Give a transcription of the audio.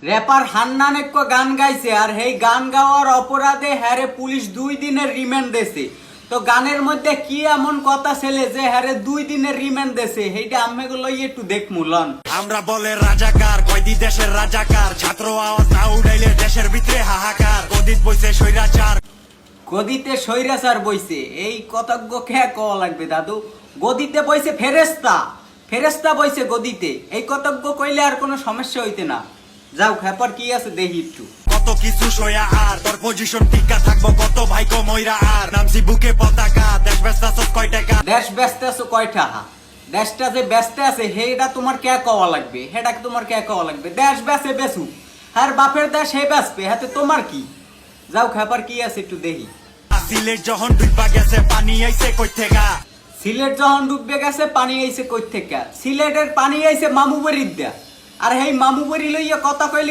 Wrapper Hannan এক গান গাইছে আর এই গান গাওয়ার অপরাধে হ্যারে পুলিশ 2 দিনের রিমান্ড দেছে। তো গানের মধ্যে কি এমন কথা ছেলে যে হ্যারে 2 দিনের রিমান্ড দেছে, সেইটা আম্মেগুলো একটু দেখমু লন। আমরা বলে রাজাকার কয়দি দেশের রাজাকার, ছাত্র আওয়াজ না উড়াইলে দেশের ভিতরে হাহাকার। গদিত বইছে স্বৈরাচার, গদিতে স্বৈরাচার বইছে, এই কতজ্ঞ খেয়া কওয়া লাগবে দাদু। গদিতে বইছে ফেরেস্তা, ফেরেস্তা বইছে গদিতে, এই কতজ্ঞ কইলে আর কোনো সমস্যা হইতে না। যাও খেপার কি আছে দেখি একটু। কত কিছু সয়া আর তোর পজিশন টিকা থাকবো কত ভাই কমইরা আর নামছি বুকে পতাকা। দেশ ব্যস্ত আছো কয় টাকা, দেশ ব্যস্ত আছো কয়টা? দেশটা যে ব্যস্ত আছে হেটা তোমার কে কওয়া লাগবে, হেটা তোমার কে কওয়া লাগবে? দেশ বেচে বেচু, আর বাপের দেশ হে বেচবে, হাতে তোমার কি? যাও খেপার কি আছে একটু দেখি। সিলেট যখন ডুববা গেছে পানি আইছে কই থেকে। সিলেট যখন ডুববে গেছে পানি আইছে কই থেকে? সিলেটের পানি আইছে মামু বাড়ির দিয়া, আর হেই মামু বাড়ি লইয়া কথা কইলে